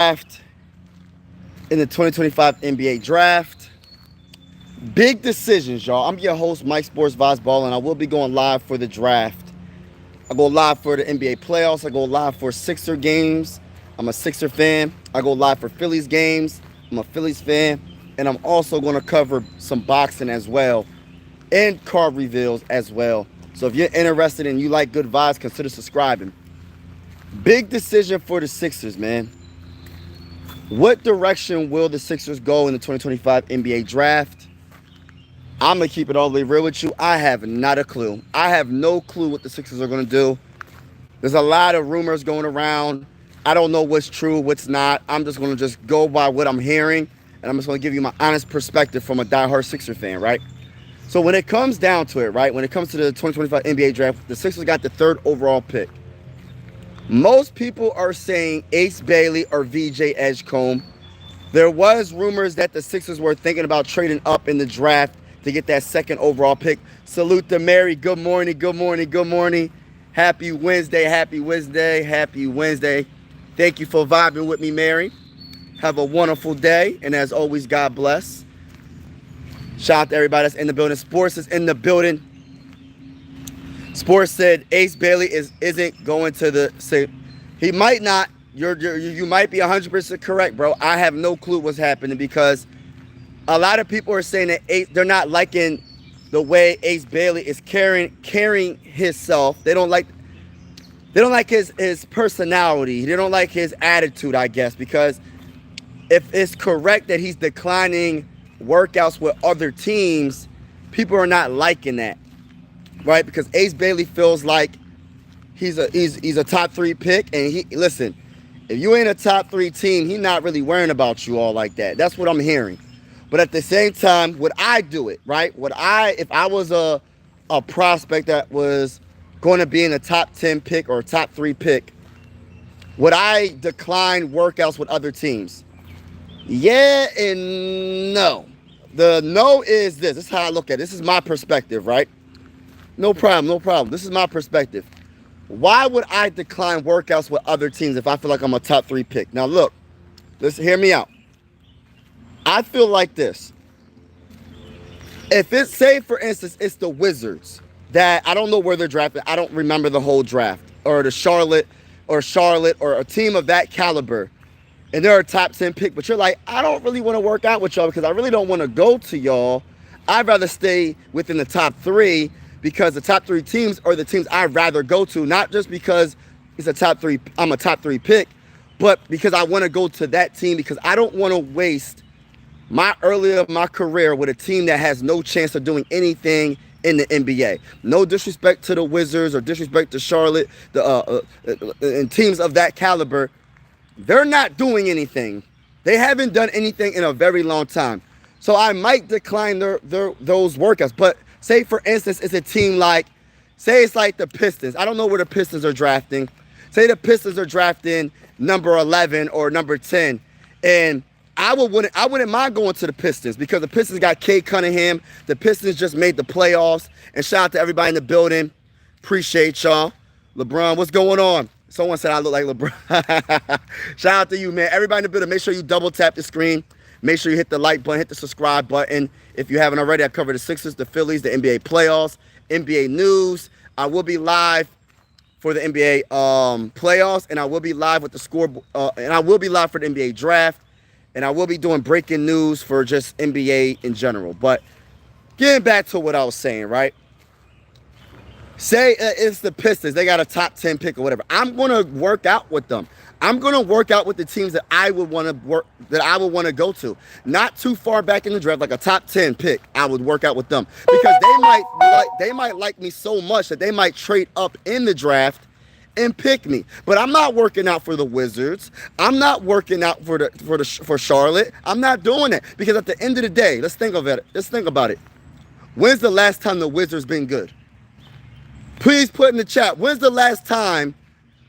in the 2025 NBA draft. Big decisions, y'all. I'm your host, Mike Sports Vibes Ball, and I will be going live for the draft. I go live for the NBA playoffs. I go live for Sixer games. I'm a Sixer fan. I go live for Phillies games. I'm a Phillies fan. And I'm also going to cover some boxing as well and card reveals as well. So if you're interested and you like good vibes, consider subscribing. Big decision for the Sixers, man. What direction will the Sixers go in the 2025 NBA draft? I'm going to keep it all the way real with you. I have not a clue. I have no clue what the Sixers are going to do. There's a lot of rumors going around. I don't know what's true, what's not. I'm just going to just go by what I'm hearing, and I'm just going to give you my honest perspective from a diehard Sixer fan, right? So when it comes down to it, right, when it comes to the 2025 NBA draft, the Sixers got the 3rd overall pick. Most people are saying Ace Bailey or VJ Edgecombe. There was rumors that the Sixers were thinking about trading up in the draft to get that 2nd overall pick. Salute to Mary. Good morning, good morning, good morning. Happy Wednesday, happy Wednesday, happy Wednesday. Thank you for vibing with me, Mary. Have a wonderful day, and as always, God bless. Shout out to everybody that's in the building. Sports is in the building. Sports said Ace Bailey isn't going to the. He might not. You might be 100% correct, bro. I have no clue what's happening because a lot of people are saying that they're not liking the way Ace Bailey is carrying himself. They don't like his personality. They don't like his attitude, I guess, because if it's correct that he's declining workouts with other teams, people are not liking that, right? Because Ace Bailey feels like he's a top 3 pick, and listen, if you ain't a top 3 team, he's not really worrying about you all like that. That's what I'm hearing. But at the same time, would I do it, right? If I was a prospect that was going to be in a top 10 pick or a top 3 pick, would I decline workouts with other teams? Yeah and no. The no is this. This is how I look at it. This is my perspective, right? No problem, no problem. This is my perspective. Why would I decline workouts with other teams if I feel like I'm a top 3 pick? Now look, hear me out. I feel like this. If it's, say for instance, it's the Wizards that I don't know where they're drafted. I don't remember the whole draft. Or the Charlotte or a team of that caliber. And they're a top 10 pick. But you're like, I don't really want to work out with y'all because I really don't want to go to y'all. I'd rather stay within the top 3 because the top 3 teams are the teams I'd rather go to. Not just because it's a top 3, I'm a top 3 pick, but because I want to go to that team because I don't want to waste my career with a team that has no chance of doing anything in the NBA. No disrespect to the Wizards or disrespect to Charlotte, and teams of that caliber. They're not doing anything. They haven't done anything in a very long time. So I might decline those workouts. But say, for instance, it's a team like, say it's like the Pistons. I don't know where the Pistons are drafting. Say the Pistons are drafting number 11 or number 10. And I wouldn't mind going to the Pistons because the Pistons got Cade Cunningham. The Pistons just made the playoffs. And shout out to everybody in the building. Appreciate y'all. LeBron, what's going on? Someone said I look like LeBron. Shout out to you, man. Everybody in the building, make sure you double tap the screen. Make sure you hit the like button, hit the subscribe button. If you haven't already, I covered the Sixers, the Phillies, the NBA playoffs, NBA news. I will be live for the NBA playoffs, and I will be live with the score, and I will be live for the NBA draft. And I will be doing breaking news for just NBA in general. But getting back to what I was saying, right? Say it's the Pistons. They got a top 10 pick or whatever. I'm going to work out with them. I'm going to work out with the teams that I would want to go to. Not too far back in the draft, like a top 10 pick, I would work out with them. Because they might like me so much that they might trade up in the draft and pick me. But I'm not working out for the Wizards. I'm not working out for Charlotte. I'm not doing that because at the end of the day, let's think about it. When's the last time the Wizards been good? Please put in the chat. When's the last time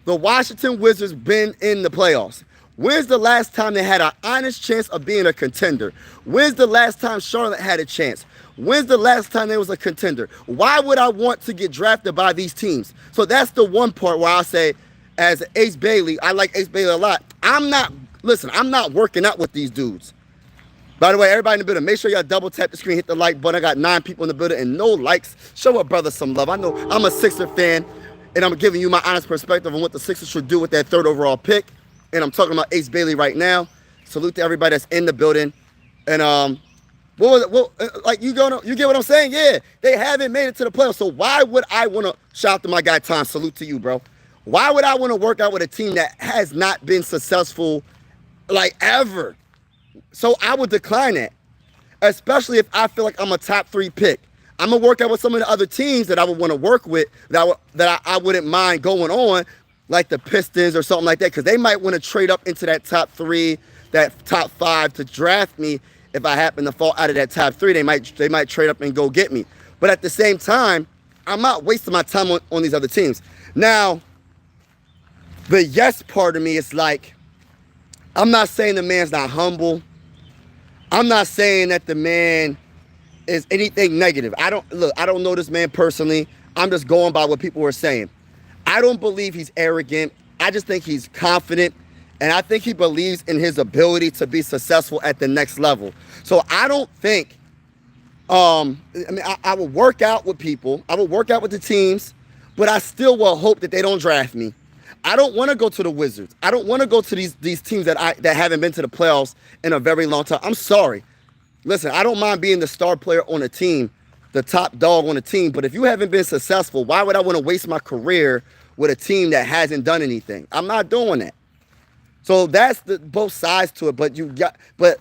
the Washington Wizards been in the playoffs? When's the last time they had an honest chance of being a contender? When's the last time Charlotte had a chance? When's the last time there was a contender? Why would I want to get drafted by these teams? So that's the one part where I say, as Ace Bailey, I like Ace Bailey a lot. I'm not Listen, I'm not working out with these dudes. By the way, everybody in the building, make sure y'all double tap the screen, hit the like button. I got 9 people in the building and no likes. Show a brother some love. I know I'm a Sixer fan, and I'm giving you my honest perspective on what the Sixers should do with that 3rd overall pick. And I'm talking about Ace Bailey right now. Salute to everybody that's in the building. And what was it? Well, like you get what I'm saying? Yeah, they haven't made it to the playoffs. So why would I want to shout out to my guy Tom? Salute to you, bro. Why would I want to work out with a team that has not been successful like ever? So I would decline that, especially if I feel like I'm a top 3 pick. I'm gonna work out with some of the other teams that I would want to work with that I wouldn't mind going on, like the Pistons or something like that, because they might want to trade up into that top 3, that top 5 to draft me. If I happen to fall out of that top 3, they might trade up and go get me. But at the same time, I'm not wasting my time on these other teams. Now, the yes part of me is like, I'm not saying the man's not humble. I'm not saying that the man is anything negative. I don't know this man personally. I'm just going by what people were saying. I don't believe he's arrogant. I just think he's confident, and I think he believes in his ability to be successful at the next level. So I don't think, I will work out with people. I will work out with the teams, but I still will hope that they don't draft me. I don't want to go to the Wizards. I don't want to go to these teams that haven't been to the playoffs in a very long time. I'm sorry. Listen, I don't mind being the star player on a team, the top dog on a team, but if you haven't been successful, why would I want to waste my career with a team that hasn't done anything? I'm not doing that. So that's both sides to it, but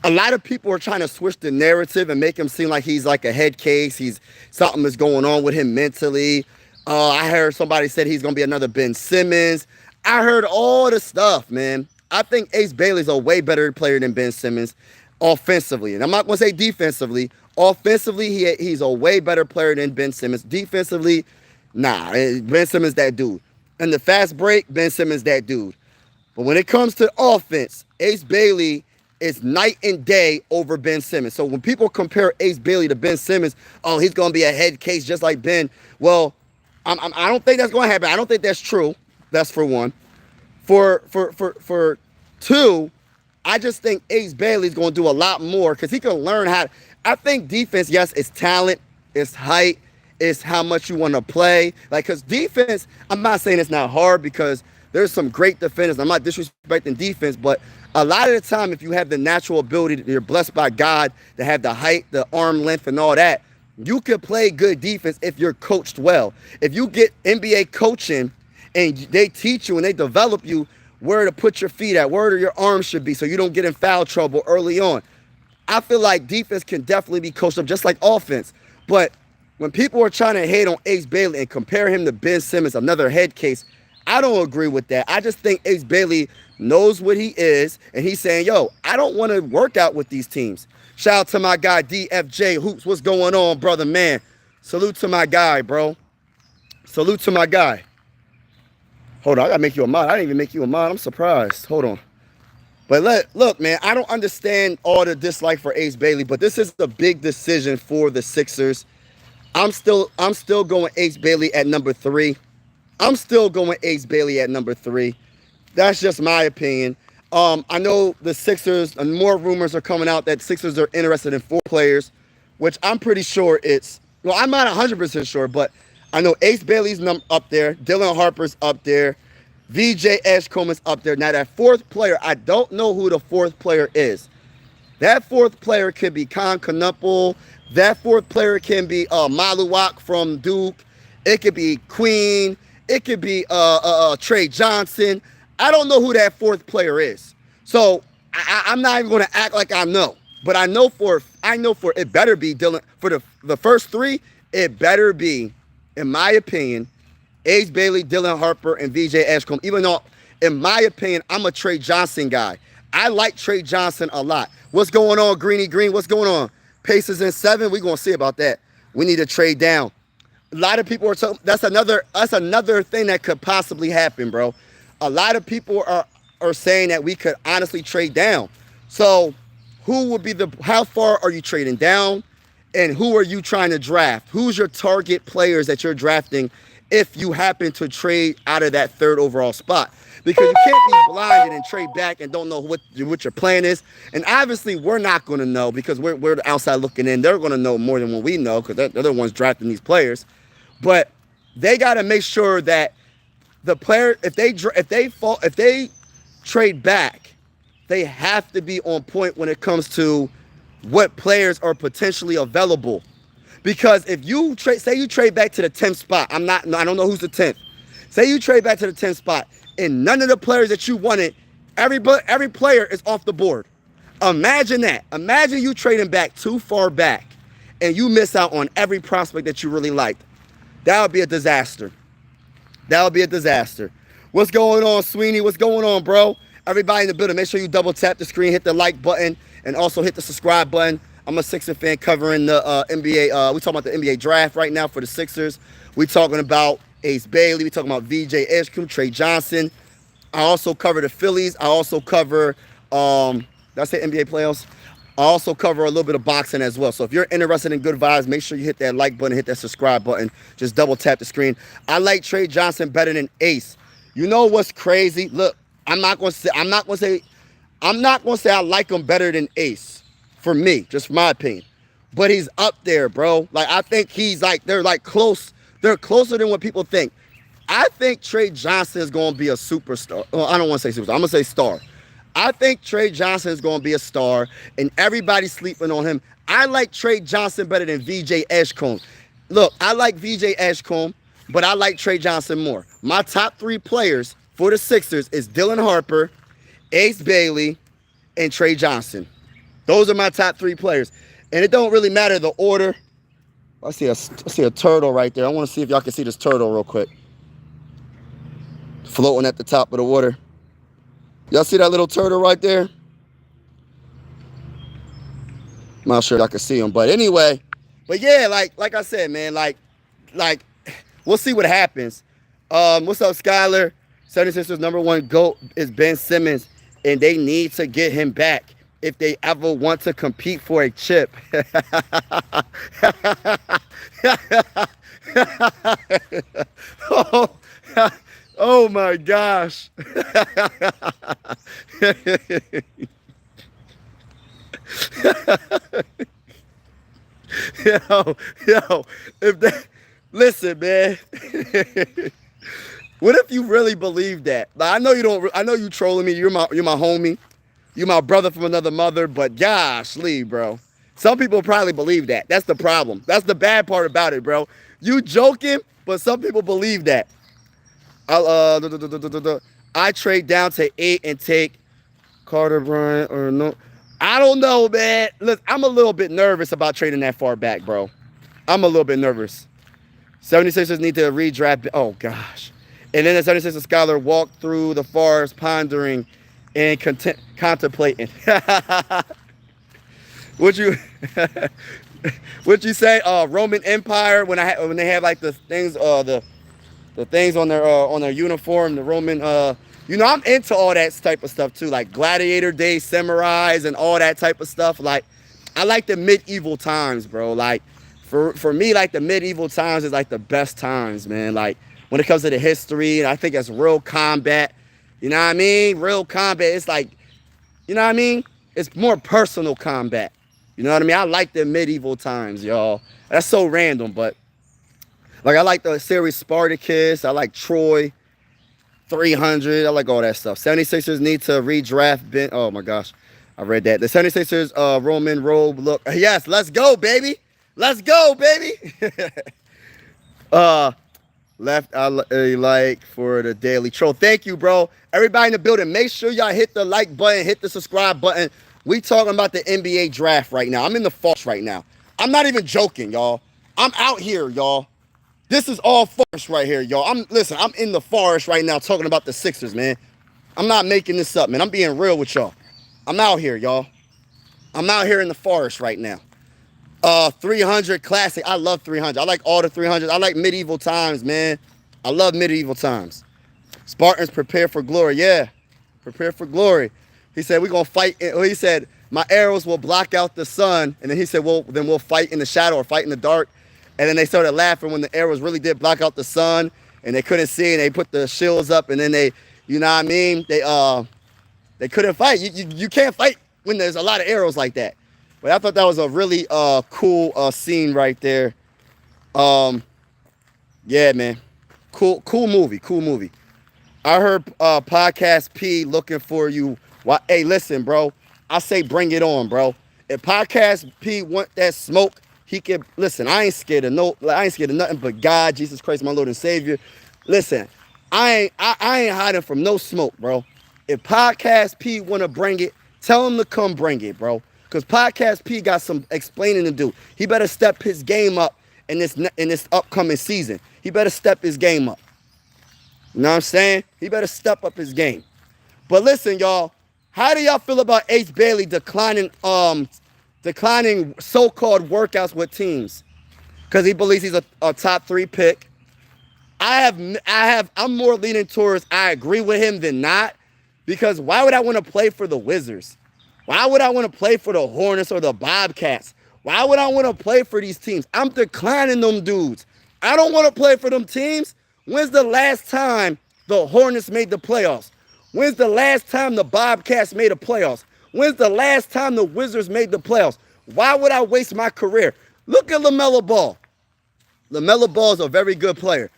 a lot of people are trying to switch the narrative and make him seem like he's like a head case. Something is going on with him mentally. I heard somebody said he's going to be another Ben Simmons. I heard all the stuff, man. I think Ace Bailey's a way better player than Ben Simmons offensively. And I'm not going to say defensively. Offensively, he's a way better player than Ben Simmons. Defensively, nah, Ben Simmons that dude. In the fast break, Ben Simmons that dude. But when it comes to offense, Ace Bailey is night and day over Ben Simmons. So when people compare Ace Bailey to Ben Simmons, oh, he's going to be a head case just like Ben. Well, I don't think that's going to happen. I don't think that's true. That's for one. For two, I just think Ace Bailey's going to do a lot more because he can learn how. I think defense, yes, it's talent, it's height, it's how much you want to play. Like, because defense, I'm not saying it's not hard because there's some great defenders. I'm not disrespecting defense, but a lot of the time, if you have the natural ability, you're blessed by God to have the height, the arm length, and all that, you can play good defense if you're coached well. If you get NBA coaching and they teach you and they develop you where to put your feet at, where your arms should be so you don't get in foul trouble early on. I feel like defense can definitely be coached up just like offense. But when people are trying to hate on Ace Bailey and compare him to Ben Simmons, another head case, I don't agree with that. I just think Ace Bailey knows what he is, and he's saying, yo, I don't want to work out with these teams. Shout out to my guy, DFJ Hoops. What's going on, brother, man? Salute to my guy, bro. Salute to my guy. Hold on, I got to make you a mod. I didn't even make you a mod. I'm surprised. Hold on. But look, man, I don't understand all the dislike for Ace Bailey, but this is a big decision for the Sixers. I'm still going Ace Bailey at number 3. I'm still going Ace Bailey at number 3. That's just my opinion. I know the Sixers, and more rumors are coming out that Sixers are interested in 4 players, which I'm pretty sure I'm not 100% sure, but I know Ace Bailey's up there. Dylan Harper's up there. VJ Edgecombe is up there. Now, that 4th player, I don't know who the 4th player is. That 4th player could be Con Knuppel. That 4th player can be Maluak from Duke. It could be Queen. It could be Trey Johnson. I don't know who that 4th player is. So I'm not even going to act like I know. But I know for it better be Dylan. For the first 3, it better be, in my opinion, Ace Bailey, Dylan Harper, and VJ Edgecombe. Even though, in my opinion, I'm a Trey Johnson guy. I like Trey Johnson a lot. What's going on, Greeny Green? What's going on? Pacers in 7. We're going to see about that. We need to trade down. A lot of people are talking. That's another thing that could possibly happen, bro. A lot of people are saying that we could honestly trade down. So who would be how far are you trading down? And who are you trying to draft? Who's your target players that you're drafting if you happen to trade out of that third overall spot. Because you can't be blinded and trade back and don't know what your plan is. And obviously, we're not going to know because we're the outside looking in. They're going to know more than what we know because they're the ones drafting these players. But they got to make sure that the player, if they trade back, they have to be on point when it comes to what players are potentially available. Because if you say you trade back to the 10th spot, I don't know who's the 10th. Say you trade back to the 10th spot, and none of the players that you wanted, every player is off the board. Imagine that. Imagine you trading back too far back, and you miss out on every prospect that you really liked. That would be a disaster. That would be a disaster. What's going on, Sweeney? What's going on, bro? Everybody in the building, make sure you double tap the screen, hit the like button, and also hit the subscribe button. I'm a Sixers fan covering the NBA. We talking about the NBA draft right now for the Sixers. We talking about Ace Bailey. We talking about VJ Edgecombe, Trey Johnson. I also cover the Phillies. I also cover, did I say NBA playoffs? I also cover a little bit of boxing as well. So if you're interested in good vibes, make sure you hit that like button, hit that subscribe button. Just double tap the screen. I like Trey Johnson better than Ace. You know what's crazy? Look, I'm not gonna say I like him better than Ace. For me, just my opinion. But he's up there, bro. Like, I think they're close. They're closer than what people think. I think Trey Johnson is going to be a superstar. Well, I don't want to say superstar. I'm going to say star. I think Trey Johnson is going to be a star, and everybody's sleeping on him. I like Trey Johnson better than VJ Edgecombe. Look, I like VJ Edgecombe, but I like Trey Johnson more. My top 3 players for the Sixers is Dylan Harper, Ace Bailey, and Trey Johnson. Those are my top 3 players. And it don't really matter the order. I see a turtle right there. I want to see if y'all can see this turtle real quick. Floating at the top of the water. Y'all see that little turtle right there? I'm not sure if I can see him. But anyway. But yeah, like I said, man, like we'll see what happens. What's up, Skyler? 76ers #1 GOAT is Ben Simmons. And they need to get him back if they ever want to compete for a chip. Oh my gosh. Listen, man. What if you really believe that? Like, I know you don't. I know you trolling me. You're my homie. You're my brother from another mother. But gosh, Lee, bro. Some people probably believe that. That's the problem. That's the bad part about it, bro. You joking, but some people believe that. I trade down to 8 and take Carter Bryant or no. I don't know, man. Look, I'm a little bit nervous about trading that far back, bro. I'm a little bit nervous. 76ers need to redraft. Oh, gosh. And then the 76ers scholar walked through the forest pondering and contemplating. Would you say Roman Empire when they have like the things the things on their uniform, the Roman I'm into all that type of stuff too, like Gladiator Day samurais and all that type of stuff. Like I like the medieval times, bro. Like for me, like the medieval times is like the best times, man. Like when it comes to the history, and I think it's real combat. You know what I mean? Real combat. It's like, you know what I mean? It's more personal combat. You know what I mean? I like the medieval times, y'all. That's so random, but like I like the series Spartacus. I like Troy 300. I like all that stuff. 76ers need to redraft Ben. Oh my gosh. I read that. The 76ers Roman robe look. Yes, let's go, baby. Let's go, baby. Left I like for the Daily Troll. Thank you, bro. Everybody in the building, make sure y'all hit the like button, hit the subscribe button. We talking about the NBA draft right now. I'm in the farce right now. I'm not even joking, y'all. I'm out here, y'all. This is all farce right here, y'all. I'm in the forest right now talking about the Sixers, man. I'm not making this up, man. I'm being real with y'all. I'm out here, y'all. I'm out here in the forest right now. 300 classic. I love 300. I like all the 300s. I like medieval times, man. I love medieval times. Spartans prepare for glory. Yeah, prepare for glory. He said we're gonna fight. He said my arrows will block out the sun, and then he said, well, then we'll fight in the shadow or fight in the dark. And then they started laughing when the arrows really did block out the sun and they couldn't see and they put the shields up and then they, you know what I mean? They couldn't fight. You can't fight when there's a lot of arrows like that. But I thought that was a really cool scene right there. Yeah, man. Cool movie. I heard Podcast P looking for you. Why? Hey, listen, bro. I say bring it on, bro. If Podcast P want that smoke, he can listen. I ain't scared of nothing but God, Jesus Christ, my Lord and Savior. Listen, I ain't hiding from no smoke, bro. If Podcast P wanna bring it, tell him to come bring it, bro. Cause Podcast P got some explaining to do. He better step his game up in this upcoming season. He better step his game up. You know what I'm saying? He better step up his game. But listen, y'all, how do y'all feel about Ace Bailey declining so-called workouts with teams? Because he believes he's a top 3 pick. I'm more leaning towards I agree with him than not. Because why would I want to play for the Wizards? Why would I want to play for the Hornets or the Bobcats? Why would I want to play for these teams? I'm declining them dudes. I don't want to play for them teams. When's the last time the Hornets made the playoffs? When's the last time the Bobcats made the playoffs? When's the last time the Wizards made the playoffs? Why would I waste my career? Look at LaMelo Ball. LaMelo Ball is a very good player.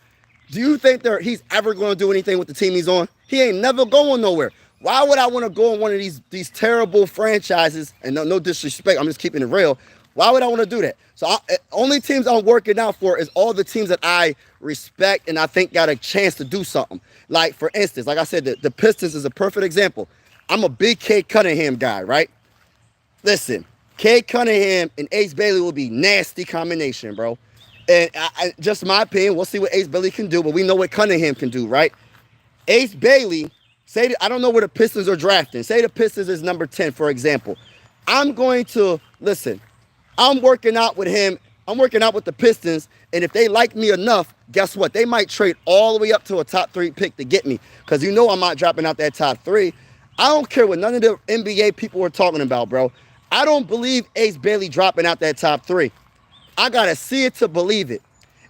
Do you think he's ever going to do anything with the team he's on? He ain't never going nowhere. Why would I want to go on one of these terrible franchises? And no disrespect, I'm just keeping it real. Why would I want to do that? So only teams I'm working out for is all the teams that I respect and I think got a chance to do something. Like, for instance, like I said, the Pistons is a perfect example. I'm a big Cade Cunningham guy, right? Listen, Cade Cunningham and Ace Bailey will be nasty combination, bro. And just my opinion, we'll see what Ace Bailey can do, but we know what Cunningham can do, right? Ace Bailey, I don't know where the Pistons are drafting. Say the Pistons is number 10, for example. I'm working out with him. I'm working out with the Pistons, and if they like me enough, guess what? They might trade all the way up to a top 3 pick to get me, because you know I'm not dropping out that top 3. I don't care what none of the NBA people are talking about, bro. I don't believe Ace Bailey dropping out that top 3. I got to see it to believe it.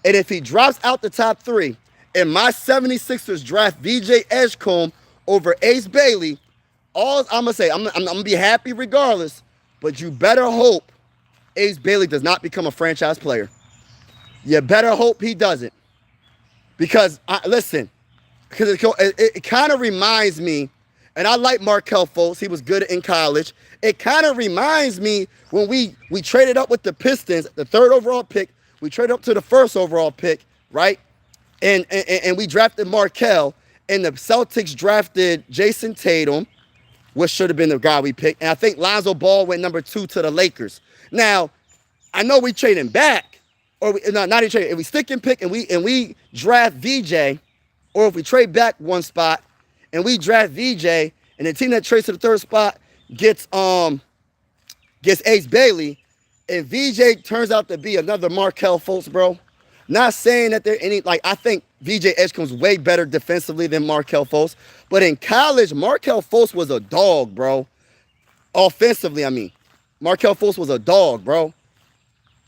And if he drops out the top 3 and my 76ers draft VJ Edgecombe over Ace Bailey, all I'm going to say, I'm going to be happy regardless, but you better hope Ace Bailey does not become a franchise player. You better hope he doesn't. Because, it kind of reminds me, and I like Markelle Fultz. He was good in college. It kind of reminds me when we traded up with the Pistons, the 3rd overall pick. We traded up to the 1st overall pick, right? And we drafted Markelle, and the Celtics drafted Jason Tatum, which should have been the guy we picked. And I think Lonzo Ball went number 2 to the Lakers. Now, I know we trade him back, or not even trade. If we stick and pick and we draft VJ, or if we trade back one spot and we draft VJ, and the team that trades to the 3rd spot gets Ace Bailey, and VJ turns out to be another Markelle Fultz, bro. Not saying that I think VJ Edgecombe's way better defensively than Markelle Fultz, but in college, Markelle Fultz was a dog, bro. Offensively, I mean. Markelle Fultz was a dog, bro.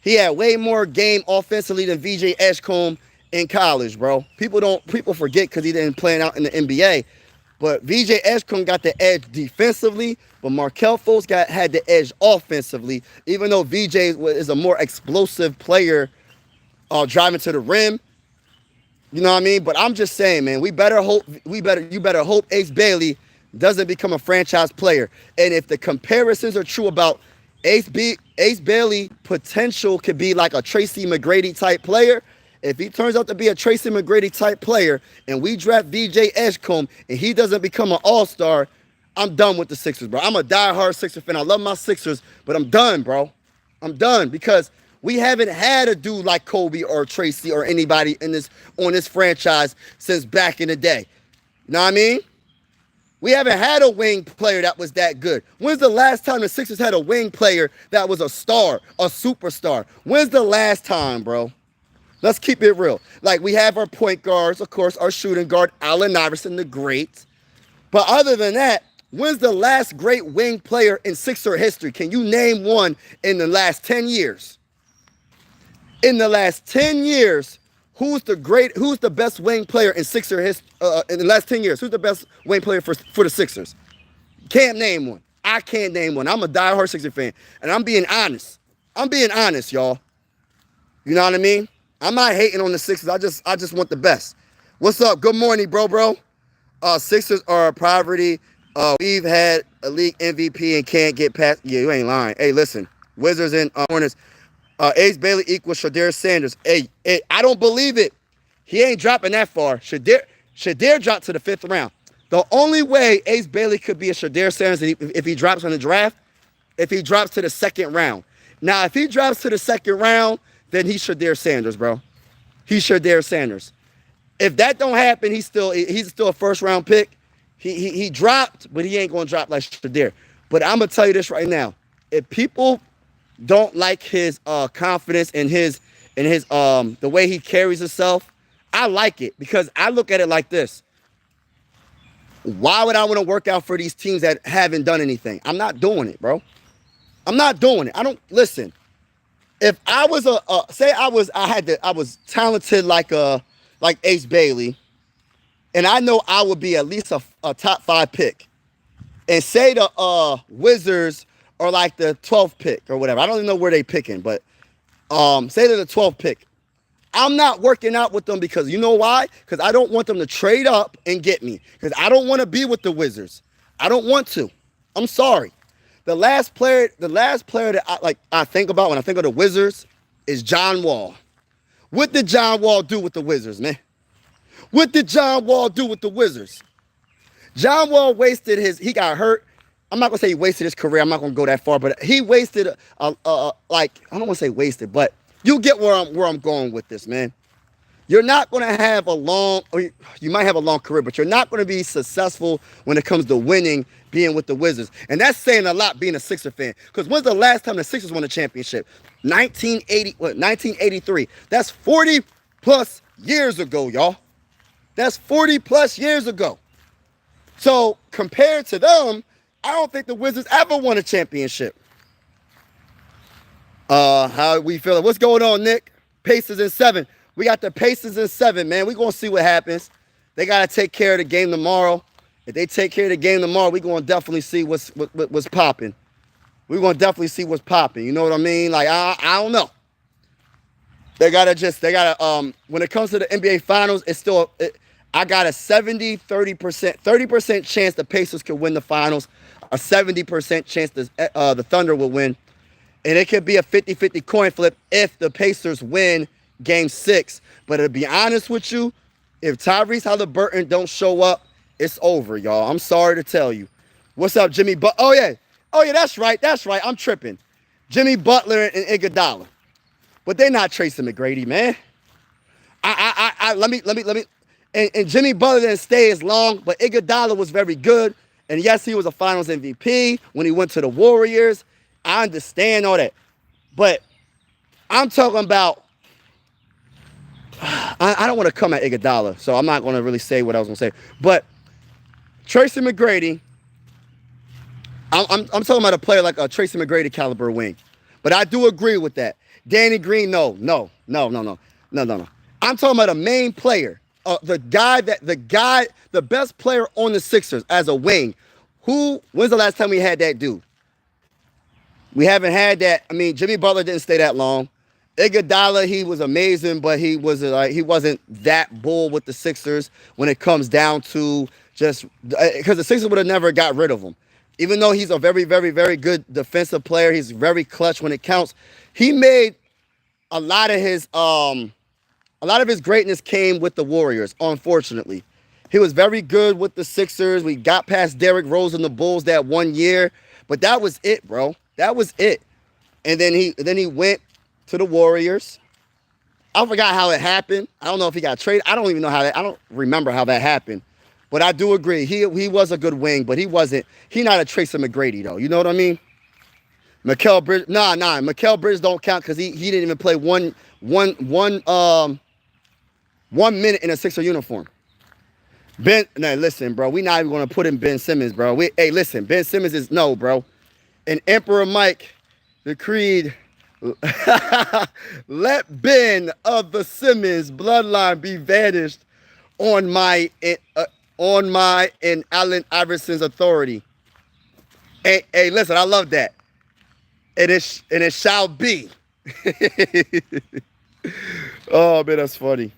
He had way more game offensively than VJ Edgecombe in college, bro. People forget because he didn't play out in the NBA. But VJ Edgecombe got the edge defensively, but Markelle Fultz had the edge offensively, even though VJ is a more explosive player driving to the rim. You know what I mean? But I'm just saying, man, you better hope Ace Bailey doesn't become a franchise player. And if the comparisons are true about Ace Bailey potential could be like a Tracy McGrady type player. If he turns out to be a Tracy McGrady type player and we draft VJ Edgecombe and he doesn't become an all-star, I'm done with the Sixers, bro. I'm a diehard Sixers fan. I love my Sixers, but I'm done, bro. I'm done because we haven't had a dude like Kobe or Tracy or anybody on this franchise since back in the day. You know what I mean? We haven't had a wing player that was that good. When's the last time the Sixers had a wing player that was a star, a superstar? When's the last time, bro? Let's keep it real. Like, we have our point guards, of course, our shooting guard, Allen Iverson, the great. But other than that, when's the last great wing player in Sixer history? Can you name one in the last 10 years? In the last 10 years, who's the best wing player in Sixer history in the last 10 years? Who's the best wing player for the Sixers? Can't name one. I can't name one. I'm a diehard Sixer fan, and I'm being honest. I'm being honest, y'all. You know what I mean? I'm not hating on the Sixers. I just want the best. What's up? Good morning, bro. Sixers are a poverty. We've had a league MVP and can't get past. Yeah, you ain't lying. Hey, listen. Wizards and Hornets. Ace Bailey equals Shedeur Sanders. Hey, I don't believe it. He ain't dropping that far. Shedeur dropped to the 5th round. The only way Ace Bailey could be a Shedeur Sanders if he drops on the draft, if he drops to the 2nd round. Now, if he drops to the 2nd round, then he's Shedeur Sanders, bro. He's Shedeur Sanders. If that don't happen, he's still a 1st round pick. He dropped, but he ain't gonna drop like Shedeur. But I'm gonna tell you this right now: if people don't like his confidence and his the way he carries himself, I like it because I look at it like this. Why would I want to work out for these teams that haven't done anything? I'm not doing it, bro. I'm not doing it. I don't listen. If I was I was talented like Ace Bailey, and I know I would be at least a top 5 pick, and say the Wizards are like the 12th pick or whatever. I don't even know where they picking, but say they're the 12th pick. I'm not working out with them because you know why? Because I don't want them to trade up and get me. Because I don't want to be with the Wizards. I don't want to. I'm sorry. The last player that I think about when I think of the Wizards is John Wall. What did John Wall do with the Wizards, man? What did John Wall do with the Wizards? John Wall he got hurt. I'm not going to say he wasted his career. I'm not going to go that far, but he wasted, I don't want to say wasted, but you get where I'm going with this, man. You're not going to have you might have a long career, but you're not going to be successful when it comes to winning being with the Wizards. And that's saying a lot being a Sixer fan. Because when's the last time the Sixers won a championship? 1983. That's 40 plus years ago, y'all. That's 40 plus years ago. So compared to them, I don't think the Wizards ever won a championship. How we feeling? What's going on, Nick? Pacers in 7. We got the Pacers in 7, man. We're going to see what happens. They got to take care of the game tomorrow. If they take care of the game tomorrow, we're going to definitely see what's popping. We're going to definitely see what's popping. You know what I mean? Like, I don't know. When it comes to the NBA Finals, I got a 30% chance the Pacers could win the Finals, a 70% chance the Thunder will win. And it could be a 50-50 coin flip if the Pacers win Game 6. But to be honest with you, if Tyrese Haliburton don't show up, it's over, y'all. I'm sorry to tell you. What's up, Jimmy? Oh yeah, that's right. I'm tripping. Jimmy Butler and Iguodala. But they're not Tracy McGrady, man. Let me. And Jimmy Butler didn't stay as long, but Iguodala was very good. And yes, he was a Finals MVP when he went to the Warriors. I understand all that. But I'm talking about, I don't want to come at Iguodala, so I'm not going to really say what I was going to say. But Tracy McGrady, I'm talking about a player like a Tracy McGrady caliber wing. But I do agree with that. Danny Green, no. I'm talking about a main player. The best player on the Sixers as a wing. When's the last time we had that dude? We haven't had that. I mean, Jimmy Butler didn't stay that long. Iguodala, he was amazing, but he wasn't that bull with the Sixers when it comes down to just because the Sixers would have never got rid of him. Even though he's a very, very, very good defensive player, he's very clutch when it counts. He made a lot of his greatness came with the Warriors, unfortunately. He was very good with the Sixers. We got past Derrick Rose and the Bulls that 1 year, but that was it, bro. That was it. And then he went to the Warriors. I forgot how it happened. I don't know if he got traded. I don't remember how that happened. But I do agree. He was a good wing, but he not a Tracy McGrady though. You know what I mean? Mikal Bridges, Mikal Bridges don't count because he didn't even play one minute in a Sixer uniform. Listen, bro, we not even gonna put in Ben Simmons, bro. Ben Simmons is no, bro. And Emperor Mike decreed Let Ben of the Simmons bloodline be vanished on my and Allen Iverson's authority. Hey, listen, I love that. It shall be. Oh man, that's funny.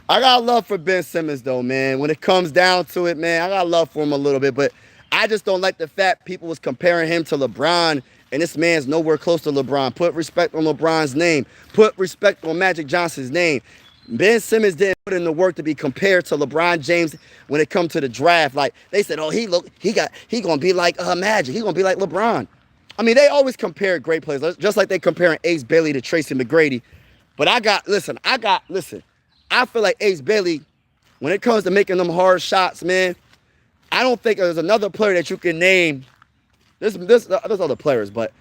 I got love for Ben Simmons though, man. When it comes down to it, man, I got love for him a little bit, but I just don't like the fact people was comparing him to LeBron, and this man's nowhere close to LeBron. Put respect on LeBron's name. Put respect on Magic Johnson's name. Ben Simmons didn't put in the work to be compared to LeBron James when it comes to the draft. Like they said, oh, he gonna be like Magic. He gonna be like LeBron. I mean, they always compare great players, just like they comparing Ace Bailey to Tracy McGrady. But listen. I feel like Ace Bailey, when it comes to making them hard shots, man, I don't think there's another player that you can name. There's other players, but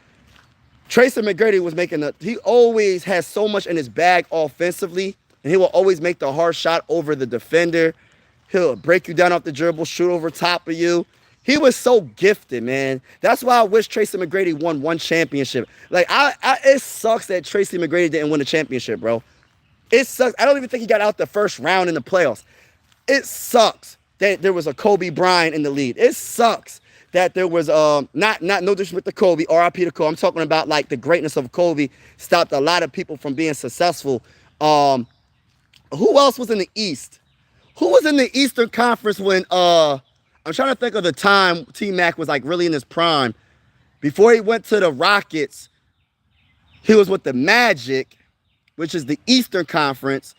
Tracy McGrady was he always has so much in his bag offensively, and he will always make the hard shot over the defender. He'll break you down off the dribble, shoot over top of you. He was so gifted, man. That's why I wish Tracy McGrady won one championship. Like, it sucks that Tracy McGrady didn't win a championship, bro. It sucks. I don't even think he got out the first round in the playoffs. It sucks that there was a Kobe Bryant in the lead. It sucks that there was not no disrespect to Kobe, RIP to Kobe. I'm talking about like the greatness of Kobe stopped a lot of people from being successful. Who else was in the East? Who was in the Eastern Conference when I'm trying to think of the time T-Mac was like really in his prime. Before he went to the Rockets, he was with the Magic, which is the Eastern Conference.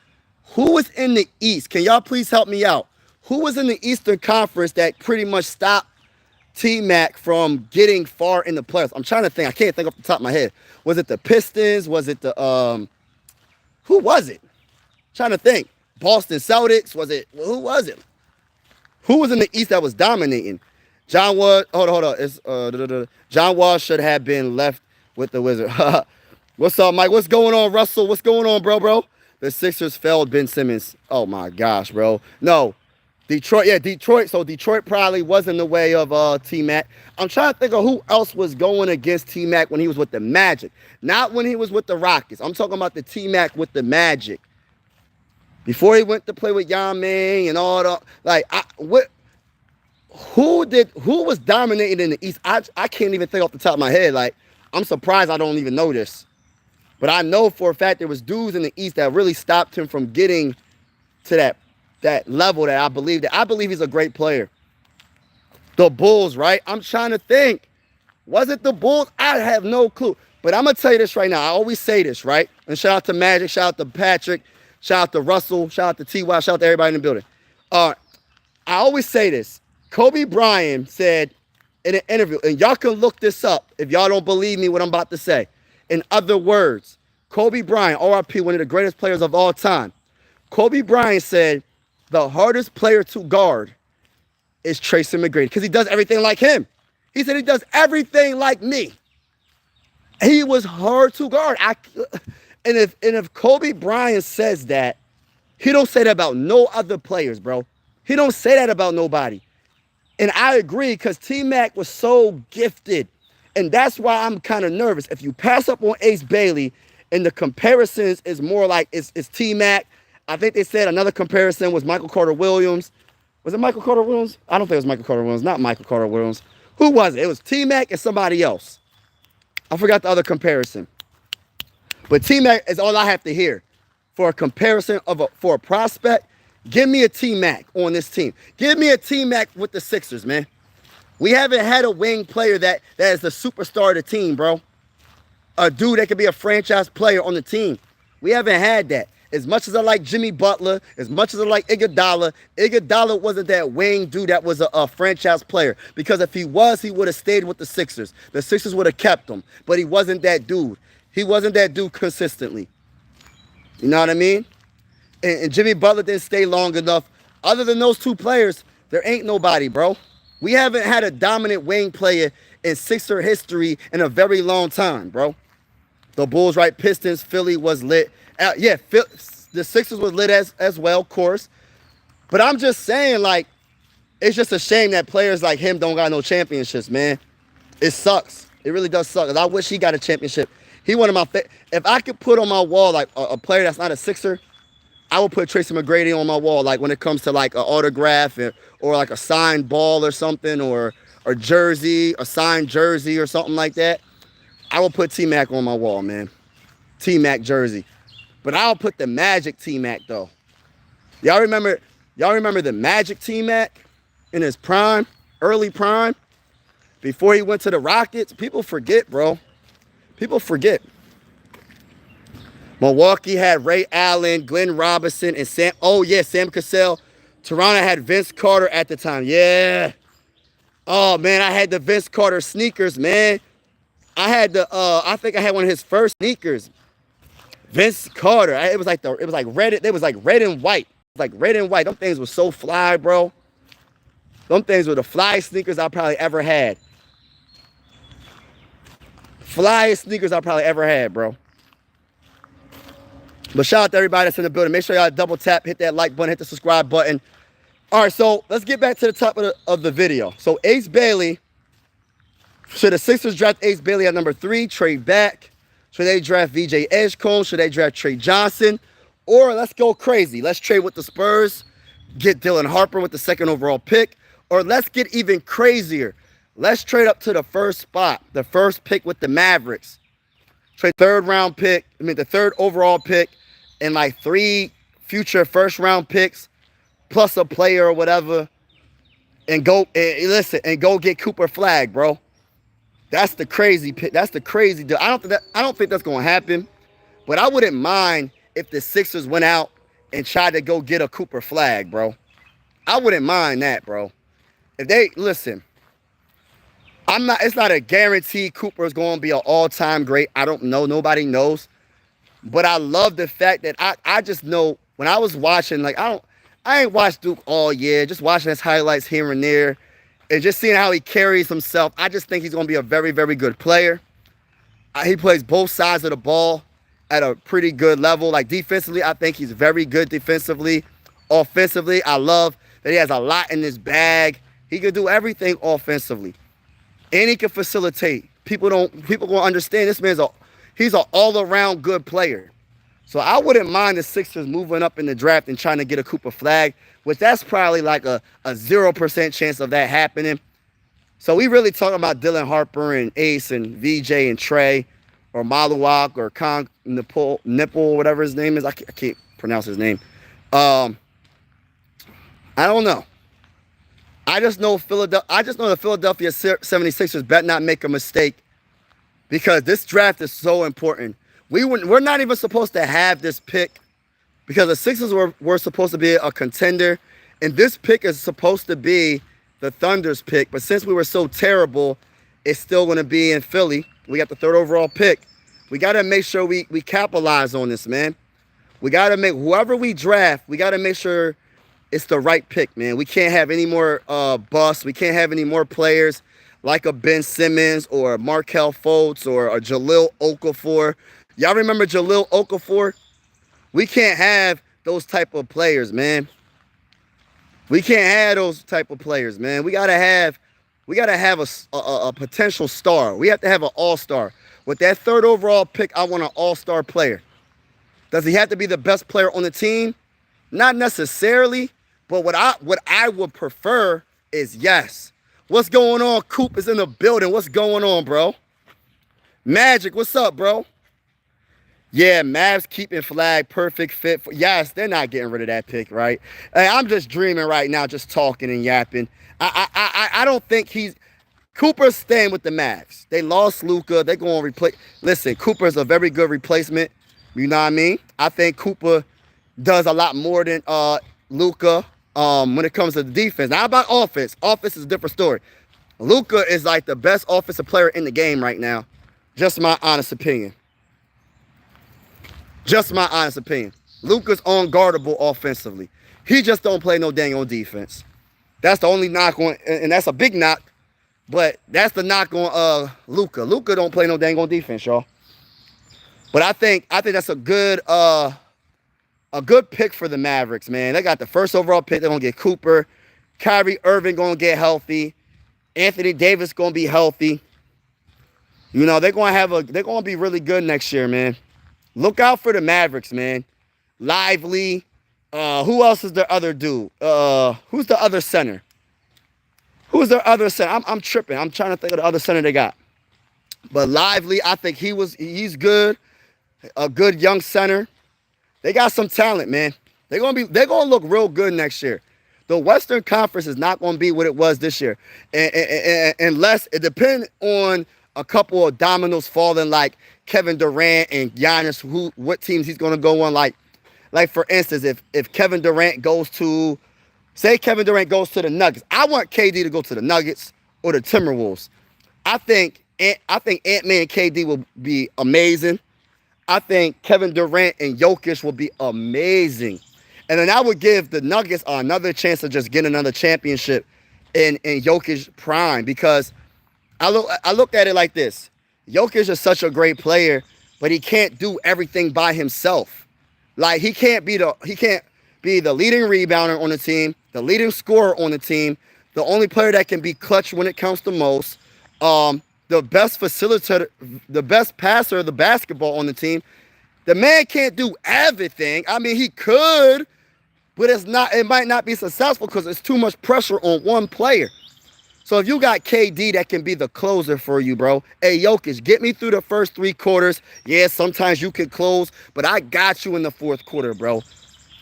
Who was in the East? Can y'all please help me out? Who was in the Eastern Conference that pretty much stopped T-Mac from getting far in the playoffs? I'm trying to think. I can't think off the top of my head. Was it the Pistons? Was it the who was it? I'm trying to think. Boston Celtics? Was it? Who was it? Who was in the East that was dominating? John Wall. Hold on. It's John Wall should have been left with the Wizards. What's up, Mike? What's going on, Russell? What's going on, bro? The Sixers failed Ben Simmons. Oh my gosh, bro. No. Detroit. Yeah, Detroit. So Detroit probably was in the way of T-Mac. I'm trying to think of who else was going against T-Mac when he was with the Magic. Not when he was with the Rockets. I'm talking about the T-Mac with the Magic. Before he went to play with Yao Ming and all that. Like, who was dominating in the East? I can't even think off the top of my head. Like, I'm surprised I don't even know this. But I know for a fact there was dudes in the East that really stopped him from getting to that level that I believe he's a great player. The Bulls, right? I'm trying to think. Was it the Bulls? I have no clue. But I'm going to tell you this right now. I always say this, right? And shout out to Magic, shout out to Patrick, shout out to Russell, shout out to T.Y., shout out to everybody in the building. I always say this. Kobe Bryant said in an interview, and y'all can look this up if y'all don't believe me what I'm about to say. In other words, Kobe Bryant, RIP, one of the greatest players of all time. Kobe Bryant said the hardest player to guard is Tracy McGrady because he does everything like him. He said he does everything like me. He was hard to guard. And if Kobe Bryant says that, he don't say that about no other players, bro. He don't say that about nobody. And I agree because T-Mac was so gifted. And that's why I'm kind of nervous. If you pass up on Ace Bailey and the comparisons is more like it's T-Mac. I think they said another comparison was Michael Carter Williams. Was it Michael Carter Williams? I don't think it was Michael Carter Williams. Not Michael Carter Williams. Who was it? It was T-Mac and somebody else. I forgot the other comparison. But T-Mac is all I have to hear for a comparison for a prospect. Give me a T-Mac on this team. Give me a T-Mac with the Sixers, man. We haven't had a wing player that is the superstar of the team, bro. A dude that could be a franchise player on the team. We haven't had that. As much as I like Jimmy Butler, as much as I like Iguodala wasn't that wing dude that was a franchise player. Because if he was, he would have stayed with the Sixers. The Sixers would have kept him. But he wasn't that dude. He wasn't that dude consistently. You know what I mean? And Jimmy Butler didn't stay long enough. Other than those two players, there ain't nobody, bro. We haven't had a dominant wing player in Sixer history in a very long time, bro. The Bulls, right? Pistons, Philly was lit. The Sixers was lit as well, of course. But I'm just saying, like, it's just a shame that players like him don't got no championships, man. It sucks. It really does suck. I wish he got a championship He one of my if I could put on my wall like a player that's not a Sixer, I would put Tracy McGrady on my wall. Like when it comes to like an autograph or like a signed ball or something or jersey, a signed jersey or something like that. I will put T-Mac on my wall, man. T-Mac jersey. But I'll put the Magic T-Mac though. Y'all remember the Magic T-Mac in his prime, early prime, before he went to the Rockets? People forget, bro. People forget. Milwaukee had Ray Allen, Glenn Robinson, and Sam Cassell. Toronto had Vince Carter at the time. Yeah. Oh man, I had the Vince Carter sneakers, man. I had I think I had one of his first sneakers. Vince Carter. It was like red. It was like red and white. Like red and white. Them things were so fly, bro. Them things were the flyest sneakers I probably ever had. Flyest sneakers I probably ever had, bro. But shout out to everybody that's in the building. Make sure y'all double tap, hit that like button, hit the subscribe button. All right, so let's get back to the top of the video. So Ace Bailey, should the Sixers draft Ace Bailey at number 3, trade back? Should they draft VJ Edgecombe? Should they draft Trey Johnson? Or let's go crazy. Let's trade with the Spurs, get Dylan Harper with the 2nd overall pick. Or let's get even crazier. Let's trade up to the first spot, the first pick with the Mavericks. Trade the 3rd overall pick and like 3 future first-round picks plus a player or whatever, and go get Cooper Flag, bro. That's the crazy pick. That's the crazy deal. I don't think that's gonna happen, but I wouldn't mind if the Sixers went out and tried to go get a Cooper Flag, bro. I wouldn't mind that, bro. If they listen, it's not a guarantee Cooper is going to be an all-time great. I don't know. Nobody knows. But I love the fact that I just know when I was watching, like, I ain't watched Duke all year, just watching his highlights here and there and just seeing how he carries himself. I just think he's going to be a very, very good player. He plays both sides of the ball at a pretty good level. Like defensively, I think he's very good defensively. Offensively, I love that he has a lot in his bag. He can do everything offensively. And he can facilitate. People gonna understand this man's he's an all-around good player. So I wouldn't mind the Sixers moving up in the draft and trying to get a Cooper Flag, which that's probably like a 0% chance of that happening. So we really talking about Dylan Harper and Ace and VJ and Trey or Maluak or Kong Nipple, whatever his name is. I can't pronounce his name. I don't know. I just know the Philadelphia 76ers better not make a mistake because this draft is so important. We're not even supposed to have this pick because the Sixers were supposed to be a contender, and this pick is supposed to be the Thunder's pick. But since we were so terrible, it's still going to be in Philly. We got the 3rd overall pick. We got to make sure we capitalize on this, man. We got to make whoever we draft, we got to make sure it's the right pick, man. We can't have any more busts. We can't have any more players like a Ben Simmons or a Markelle Fultz or a Jahlil Okafor. Y'all remember Jahlil Okafor? We can't have those type of players, man. We can't have those type of players, man. We gotta have a potential star. We have to have an all-star. With that 3rd overall pick, I want an all-star player. Does he have to be the best player on the team? Not necessarily, but what I would prefer is yes. What's going on? Coop is in the building. What's going on, bro? Magic, what's up, bro? Yeah, Mavs keeping Flag, perfect fit. Yes, they're not getting rid of that pick, right? Hey, I'm just dreaming right now, just talking and yapping. I don't think Cooper's staying with the Mavs. They lost Luka. They're going to replace. Listen, Cooper's a very good replacement. You know what I mean? I think Cooper does a lot more than Luka when it comes to the defense. Now, how about offense? Offense is a different story. Luka is like the best offensive player in the game right now. Just my honest opinion. Just my honest opinion. Luka's unguardable offensively. He just don't play no dang on defense. That's the only knock on, and that's a big knock, but that's the knock on Luka. Luka don't play no dang on defense, y'all. But I think that's a good pick for the Mavericks, man. They got the 1st overall pick. They're gonna get Cooper. Kyrie Irving gonna get healthy. Anthony Davis gonna be healthy. You know, they're gonna be really good next year, man. Look out for the Mavericks, man. Lively. Who else is their other dude? Who's the other center? Who's their other center? I'm tripping. I'm trying to think of the other center they got. But Lively, I think he's good. A good young center. They got some talent, man. They're gonna look real good next year. The Western Conference is not gonna be what it was this year, unless it depends on a couple of dominoes falling, like Kevin Durant and Giannis. What teams he's gonna go on? Like for instance, if Kevin Durant goes to, say Kevin Durant goes to the Nuggets, I want KD to go to the Nuggets or the Timberwolves. I think Ant-Man and KD will be amazing. I think Kevin Durant and Jokic will be amazing. And then I would give the Nuggets another chance to just get another championship in Jokic's prime, because I look at it like this. Jokic is such a great player, but he can't do everything by himself. Like he can't be the leading rebounder on the team, the leading scorer on the team, the only player that can be clutch when it comes to most, the best facilitator, the best passer of the basketball on the team. The man can't do everything. I mean, he could, but it might not be successful because it's too much pressure on one player. So if you got KD that can be the closer for you, bro, hey, Jokic, get me through the first 3 quarters. Yeah, sometimes you can close, but I got you in the 4th quarter, bro.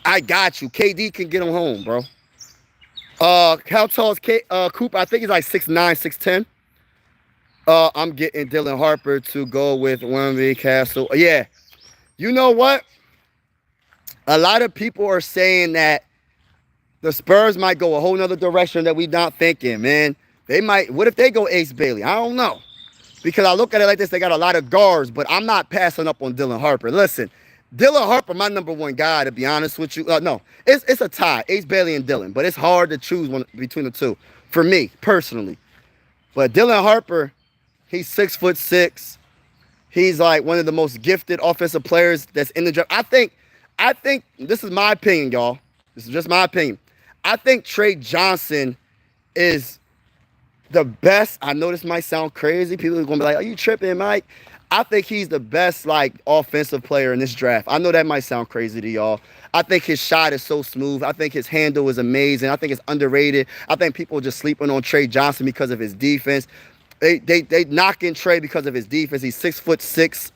I got you. KD can get him home, bro. How tall is Cooper? I think he's like 6'9", 6'10". I'm getting Dylan Harper to go with Wemby, Castle. Yeah. You know what? A lot of people are saying that the Spurs might go a whole nother direction that we not thinking, man. They might. What if they go Ace Bailey? I don't know. Because I look at it like this, they got a lot of guards, but I'm not passing up on Dylan Harper. Listen, Dylan Harper, my number 1 guy, to be honest with you. No, it's a tie, Ace Bailey and Dylan, but it's hard to choose one between the two for me, personally. But Dylan Harper, he's 6'6". He's like one of the most gifted offensive players that's in the draft. I think this is my opinion, y'all. This is just my opinion. I think Trey Johnson is the best. I know this might sound crazy. People are gonna be like, "Are you tripping, Mike?" I think he's the best like offensive player in this draft. I know that might sound crazy to y'all. I think his shot is so smooth. I think his handle is amazing. I think it's underrated. I think people are just sleeping on Trey Johnson because of his defense. They knocking Trey because of his defense. He's 6'6",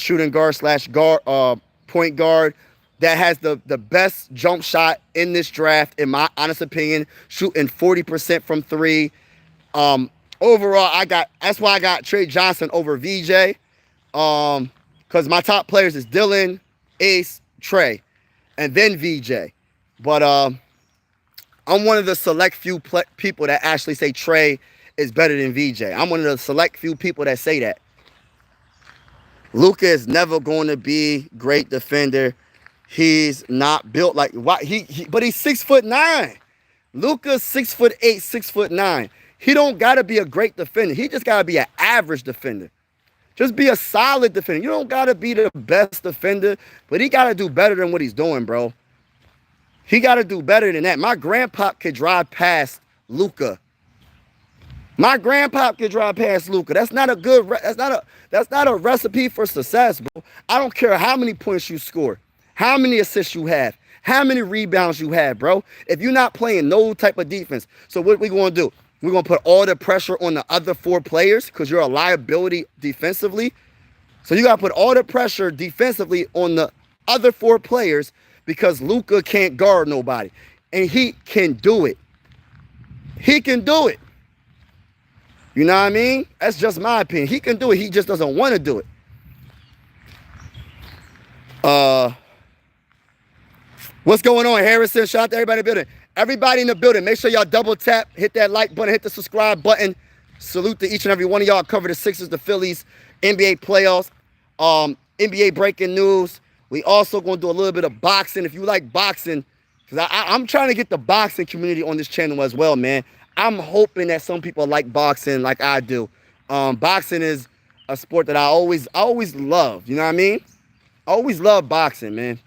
shooting guard / guard, point guard that has the best jump shot in this draft, in my honest opinion, shooting 40% from 3. Overall, that's why I got Trey Johnson over VJ. Because my top players is Dylan, Ace, Trey, and then VJ. But I'm one of the select few people that actually say Trey is better than VJ. I'm one of the select few people that say that. Luka is never going to be great defender. He's not built like but he's 6'9". Luka's 6'8", 6'9". He don't gotta be a great defender. He just gotta be an average defender. Just be a solid defender. You don't gotta be the best defender, but he gotta do better than what he's doing, bro. He gotta do better than that. My grandpa could drive past Luka. My grandpa could drive past Luka. That's not a recipe for success, bro. I don't care how many points you score, how many assists you have, how many rebounds you have, bro. If you're not playing no type of defense, so what we gonna do? We're gonna put all the pressure on the other 4 players because you're a liability defensively. So you gotta put all the pressure defensively on the other 4 players because Luka can't guard nobody, and he can do it. He can do it. You know what I mean? That's just my opinion. He can do it. He just doesn't want to do it. What's going on, Harrison? Shout out to everybody in the building. Everybody in the building, make sure y'all double tap, hit that like button, hit the subscribe button. Salute to each and every one of y'all. I cover the Sixers, the Phillies, NBA playoffs, NBA breaking news. We also going to do a little bit of boxing. If you like boxing, because I'm trying to get the boxing community on this channel as well, man. I'm hoping that some people like boxing like I do. Boxing is a sport that I always love. You know what I mean? I always love boxing, man.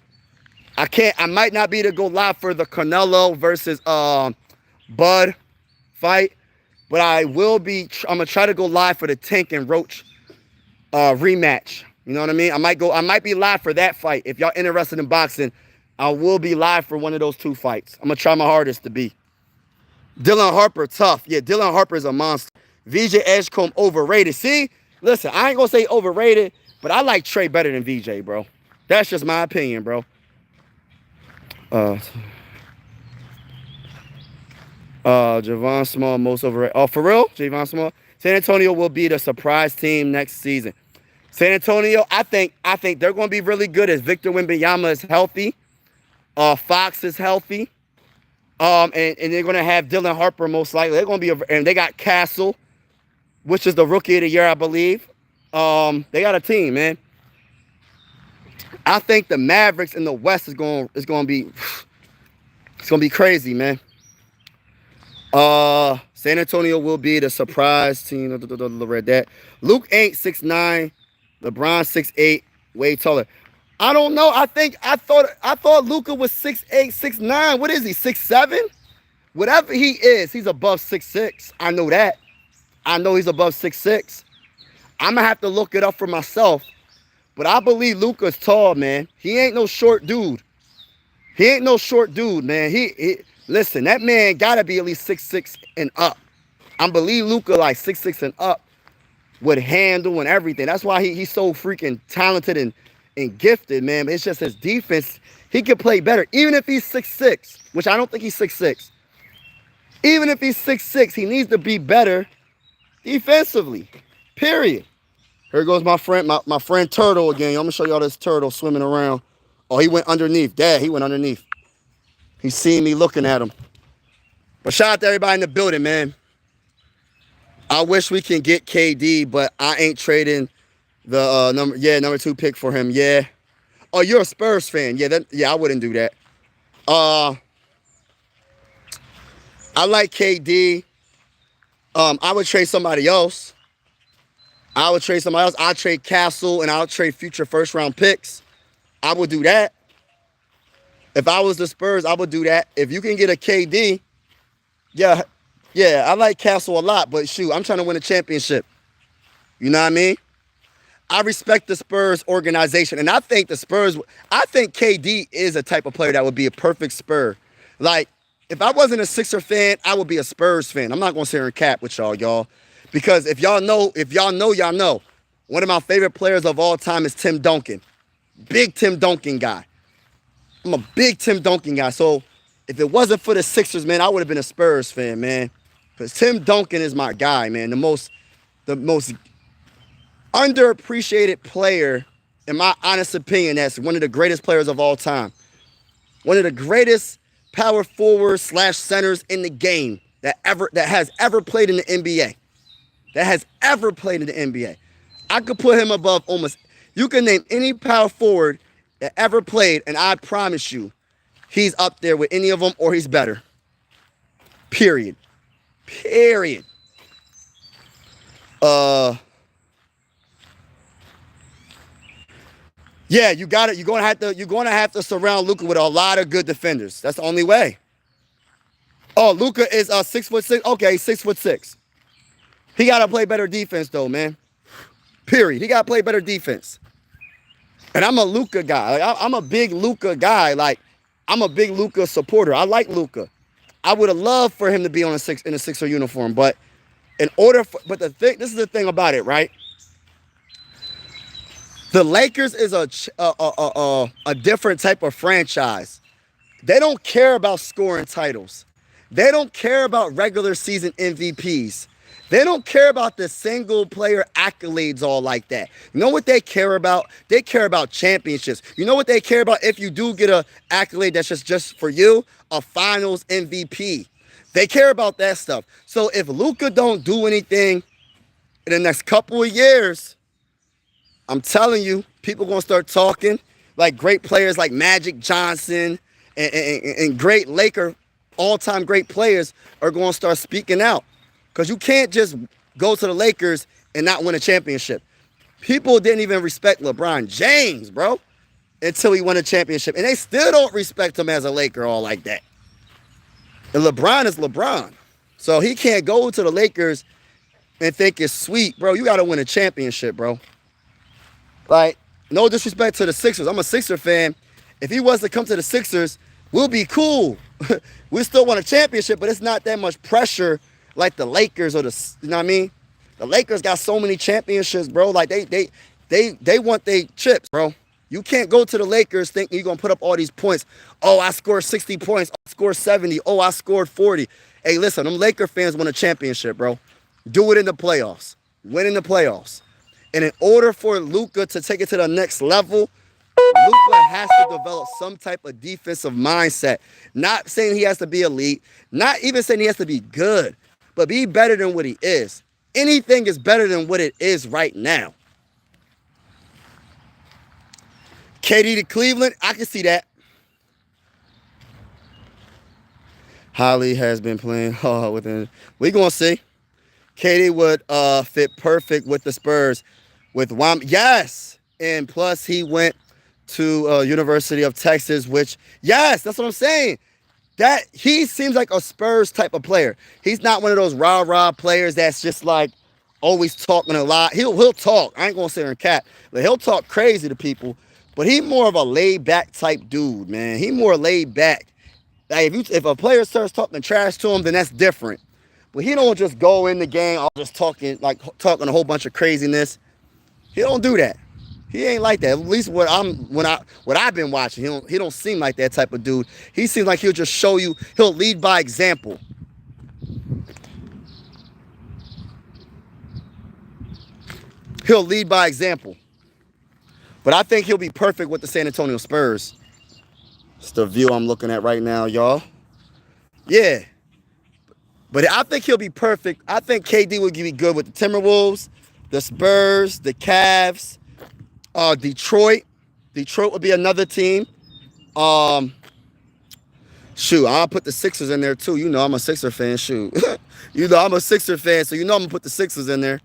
I might not be able to go live for the Canelo versus Bud fight, but I will be. I'm gonna try to go live for the Tank and Roach rematch. You know what I mean? I might be live for that fight. If y'all interested in boxing, I will be live for one of those 2 fights. I'm gonna try my hardest to be. Dylan Harper, tough. Yeah, Dylan Harper is a monster. VJ Edgecombe, overrated. See? Listen, I ain't gonna say overrated, but I like Trey better than VJ, bro. That's just my opinion, bro. Javon Small, most overrated. Oh, for real? Javon Small? San Antonio will be the surprise team next season. San Antonio, I think they're going to be really good as Victor Wembanyama is healthy. Fox is healthy. And they're going to have Dylan Harper most likely. They're going to be, and they got Castle, which is the rookie of the year, I believe. They got a team, man. I think the Mavericks in the West is going to be, it's going to be crazy, man. San Antonio will be the surprise team. Read that. Luke ain't 6'9", LeBron 6'8", way taller. I don't know. I thought Luka was 6'8", 6'9". What is he? 6'7"? Whatever he is, he's above 6'6". I know that. I know he's above 6'6". I'm gonna have to look it up for myself. But I believe Luka's tall, man. He ain't no short dude. He ain't no short dude, man. Listen, that man gotta be at least 6'6" and up. I believe Luka like 6'6" and up with handle and everything. That's why he's so freaking talented and gifted, man. It's just his defense. He could play better, even if he's 6'6", which I don't think he's 6'6". Even if he's 6'6", he needs to be better defensively. Period. Here goes my friend Turtle again. I'm gonna show y'all this turtle swimming around. Oh, he went underneath. Dad, he went underneath. He seen me looking at him. But shout out to everybody in the building, man. I wish we can get KD, but I ain't trading the number 2 pick for him. Yeah. Oh, you're a Spurs fan. Yeah, I wouldn't do that. I like KD. I would trade somebody else. I'll trade Castle and I'll trade future first-round picks. I would do that. If I was the Spurs, I would do that. If you can get a KD, yeah, I like Castle a lot, but shoot, I'm trying to win a championship. You know what I mean? I respect the Spurs organization, and I think KD is a type of player that would be a perfect Spur. Like, if I wasn't a Sixer fan, I would be a Spurs fan. I'm not going to sit here and cap with y'all. Because if y'all know, y'all know. One of my favorite players of all time is Tim Duncan. Big Tim Duncan guy. I'm a big Tim Duncan guy. So if it wasn't for the Sixers, man, I would have been a Spurs fan, man. Because Tim Duncan is my guy, man. The most underappreciated player, in my honest opinion, that's one of the greatest players of all time. One of the greatest power forwards / centers in the game that has ever played in the NBA. I could put him above almost. You can name any power forward that ever played, and I promise you, he's up there with any of them, or he's better. Period. Yeah, you got it. You're gonna have to surround Luka with a lot of good defenders. That's the only way. Oh, Luka is 6'6". Okay, 6'6". He gotta play better defense though, man. Period. He gotta play better defense. And I'm a Luka guy. Like, I'm a big Luka guy. Like, I'm a big Luka supporter. I like Luka. I would have loved for him to be in a Sixer uniform, but this is the thing about it, right? The Lakers is a different type of franchise. They don't care about scoring titles. They don't care about regular season MVPs. They don't care about the single player accolades all like that. You know what they care about? They care about championships. You know what they care about if you do get an accolade that's just for you? A finals MVP. They care about that stuff. So if Luka don't do anything in the next couple of years, I'm telling you, people going to start talking. Like great players like Magic Johnson and great Laker, all-time great players are going to start speaking out. Because you can't just go to the Lakers and not win a championship. People didn't even respect LeBron James, bro, until he won a championship. And they still don't respect him as a Laker all like that. And LeBron is LeBron. So he can't go to the Lakers and think it's sweet, bro. You got to win a championship, bro. Like, no disrespect to the Sixers. I'm a Sixer fan. If he was to come to the Sixers, we'll be cool. We still want a championship, but it's not that much pressure like the Lakers or you know what I mean? The Lakers got so many championships, bro. Like they want their chips, bro. You can't go to the Lakers thinking you're gonna put up all these points. Oh, I scored 60 points. I scored 70. Oh, I scored 40. Hey, listen, them Laker fans want a championship, bro. Do it in the playoffs. Win in the playoffs. And in order for Luka to take it to the next level, Luka has to develop some type of defensive mindset. Not saying he has to be elite, not even saying he has to be good, but be better than what he is. Anything is better than what it is right now. KD to Cleveland, I can see that. Holly has been playing within. We're going to see. KD would fit perfect with the Spurs. With Wam, yes. And plus, he went to University of Texas, which, yes, that's what I'm saying. That he seems like a Spurs type of player. He's not one of those rah-rah players that's just like always talking a lot. He'll talk. I ain't gonna sit here and cap, but he'll talk crazy to people. But he more of a laid-back type dude, man. He more laid back. Like if a player starts talking trash to him, then that's different. But he don't just go in the game all just talking a whole bunch of craziness. He don't do that. He ain't like that. At least what I've been watching, he don't seem like that type of dude. He seems like he'll just show you. He'll lead by example. He'll lead by example. But I think he'll be perfect with the San Antonio Spurs. It's the view I'm looking at right now, y'all. Yeah. But I think he'll be perfect. I think KD would be good with the Timberwolves, the Spurs, the Cavs, Detroit. Detroit would be another team. Shoot, I'll put the Sixers in there too. You know I'm a Sixer fan. Shoot. You know I'm a Sixer fan, so you know I'm going to put the Sixers in there.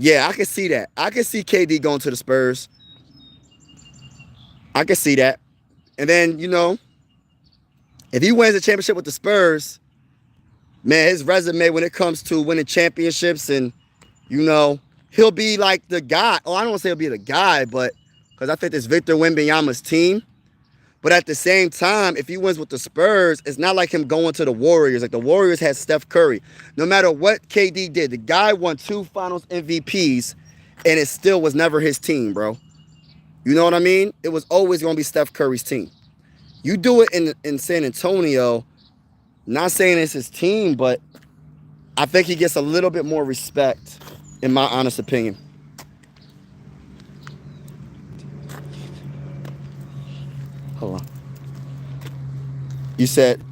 Yeah, I can see that. I can see KD going to the Spurs. I can see that. And then, you know, if he wins a championship with the Spurs, man, his resume when it comes to winning championships and, you know, he'll be like the guy. Oh, I don't want to say he'll be the guy, but because I think it's Victor Wembanyama's team. But at the same time, if he wins with the Spurs, it's not like him going to the Warriors. Like the Warriors had Steph Curry. No matter what KD did, the guy won 2 Finals MVPs, and it still was never his team, bro. You know what I mean? It was always going to be Steph Curry's team. You do it in San Antonio, not saying it's his team, but I think he gets a little bit more respect, in my honest opinion. Hold on. You said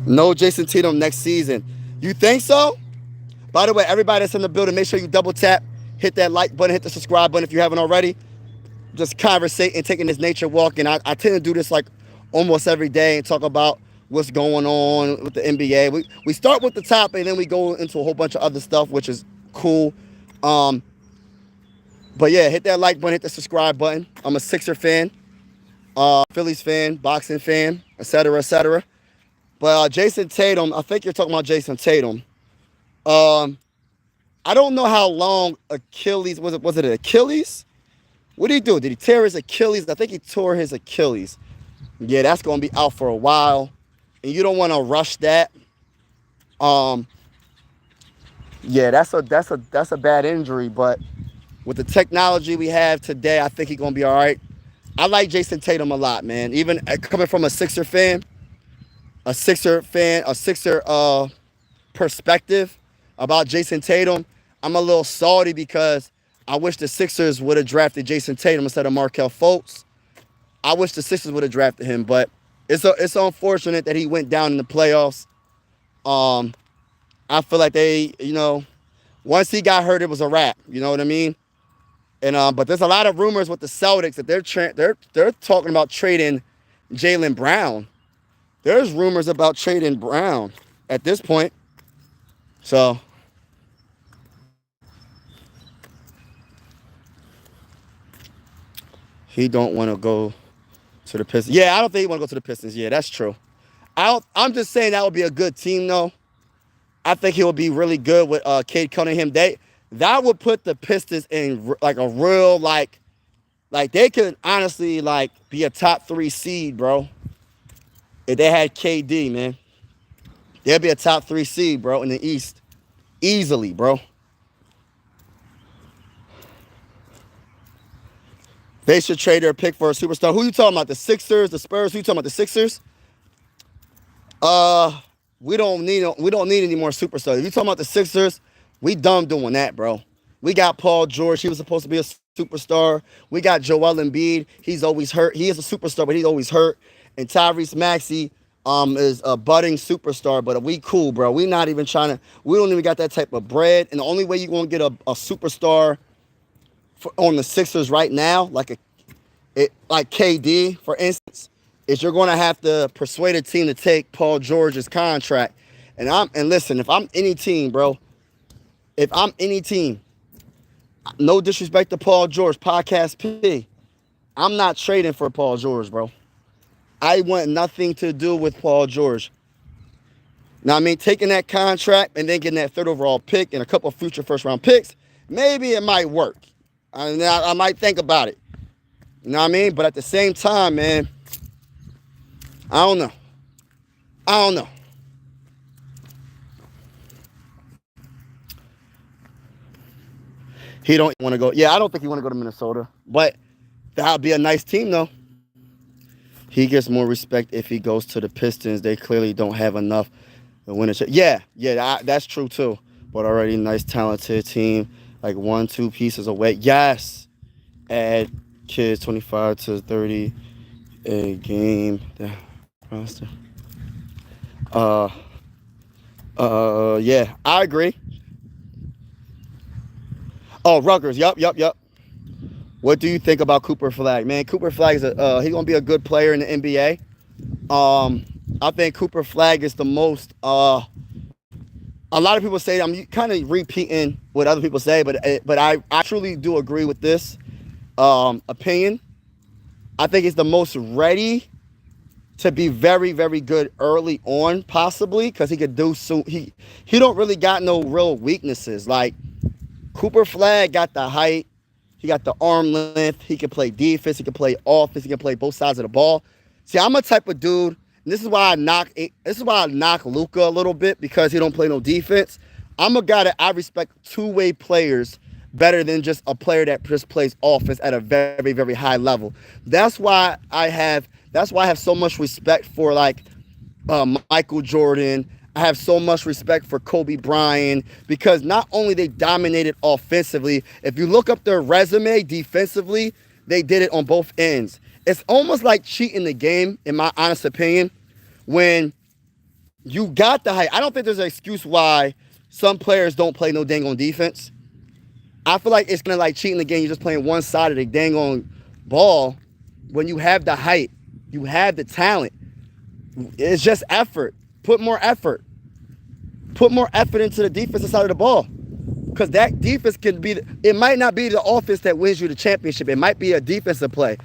no Jason Tatum next season. You think so? By the way, everybody that's in the building, make sure you double tap, hit that like button, hit the subscribe button if you haven't already. Just conversating, taking this nature walk. And I tend to do this like almost every day and talk about what's going on with the NBA. We start with the top and then we go into a whole bunch of other stuff, which is cool. But yeah, hit that like button, hit the subscribe button. I'm a Sixer fan. Phillies fan, boxing fan, etc., etc. But Jason Tatum, I think you're talking about Jason Tatum. I don't know how long Achilles was it Achilles? What did he do? Did he tear his Achilles? I think he tore his Achilles. Yeah, that's gonna be out for a while, and you don't want to rush that. Yeah, that's a bad injury, but with the technology we have today, I think he's gonna be all right. I like Jason Tatum a lot, man. Even coming from a Sixer perspective about Jason Tatum, I'm a little salty because I wish the Sixers would have drafted Jason Tatum instead of Markelle Fultz. I wish the Sixers would have drafted him, but it's unfortunate that he went down in the playoffs. I feel like they, you know, once he got hurt, it was a wrap. You know what I mean? And but there's a lot of rumors with the Celtics that they're talking about trading Jaylen Brown. There's rumors about trading Brown at this point. So he don't want to go to the Pistons. Yeah, I don't think he want to go to the Pistons. Yeah, that's true. I'm just saying that would be a good team, though. I think he will be really good with Cade Cunningham. that would put the Pistons in like a real like they could honestly like be a top 3 seed, bro. If they had KD, man, they'd be a top 3 seed, bro, in the East, easily, bro. They should trade their pick for a superstar. Who you talking about? The Sixers, the Spurs? Who you talking about? The Sixers? We don't need any more superstars. If you talking about the Sixers, we done doing that, bro. We got Paul George. He was supposed to be a superstar. We got Joel Embiid. He's always hurt. He is a superstar, but he's always hurt. And Tyrese Maxey is a budding superstar, but we cool, bro. We not even trying to. We don't even got that type of bread. And the only way you gonna get a superstar on the Sixers right now, like KD, for instance, is you're going to have to persuade a team to take Paul George's contract. And listen, if I'm any team, bro, if I'm any team, no disrespect to Paul George, Podcast P, I'm not trading for Paul George, bro. I want nothing to do with Paul George. Now, I mean, taking that contract and then getting that 3rd overall pick and a couple of future first-round picks, maybe it might work. I might think about it. You know what I mean? But at the same time, man, I don't know. He don't want to go. Yeah, I don't think he want to go to Minnesota. But that would be a nice team, though. He gets more respect if he goes to the Pistons. They clearly don't have enough to win a shit. Yeah, that's true, too. But already nice, talented team. Like 1-2 pieces away. Yes. Add kids 25 to 30 a game. Roster. Yeah, I agree. Oh, Rutgers. Yup. What do you think about Cooper Flag? Man, Cooper Flag is he's gonna be a good player in the NBA. I think Cooper Flag is the most a lot of people say, I'm kind of repeating what other people say, but I truly do agree with this opinion. I think he's the most ready to be very, very good early on, possibly, because he could do so. He don't really got no real weaknesses. Like Cooper Flag got the height, he got the arm length, he can play defense, he can play offense, he can play both sides of the ball. See, I'm a type of dude. And this is why I knock Luka a little bit, because he don't play no defense. I'm a guy that I respect two-way players better than just a player that just plays offense at a very, very high level. That's why I have so much respect for like Michael Jordan. I have so much respect for Kobe Bryant, because not only they dominated offensively, if you look up their resume defensively, they did it on both ends. It's almost like cheating the game, in my honest opinion, when you got the height. I don't think there's an excuse why some players don't play no dang on defense. I feel like it's kind of like cheating the game. You're just playing one side of the dang on ball when you have the height. You have the talent. It's just effort. Put more effort. Put more effort into the defensive side of the ball. Because that defense can be, it might not be the offense that wins you the championship. It might be a defensive play.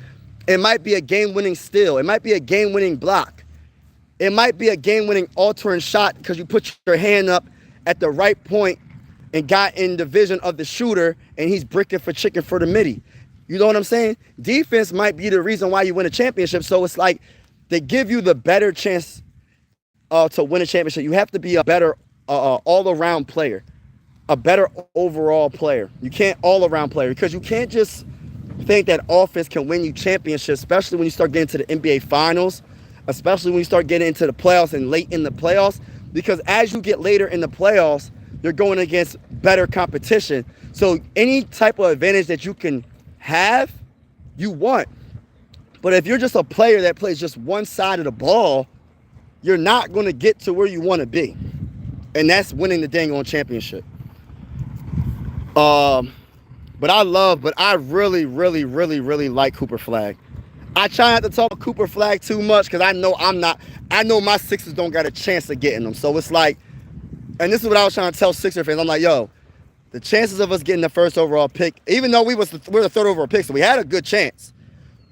It might be a game-winning steal. It might be a game-winning block. It might be a game-winning altering shot because you put your hand up at the right point and got in the vision of the shooter, and he's bricking for chicken for the midi. You know what I'm saying? Defense might be the reason why you win a championship. So it's like they give you the better chance to win a championship. You have to be a better all-around player, a better overall player. You can't all-around player, because you can't just think that offense can win you championships, especially when you start getting to the NBA Finals, especially when you start getting into the playoffs and late in the playoffs, because as you get later in the playoffs, you're going against better competition. So any type of advantage that you can have, you want. But if you're just a player that plays just one side of the ball, you're not going to get to where you want to be. And that's winning the dang on championship. But I really, really, really, really like Cooper Flag. I try not to talk Cooper Flag too much, because I know my Sixers don't got a chance of getting them. So it's like, and this is what I was trying to tell Sixer fans. I'm like, yo, the chances of us getting the first overall pick, even though we're the third overall pick, so we had a good chance.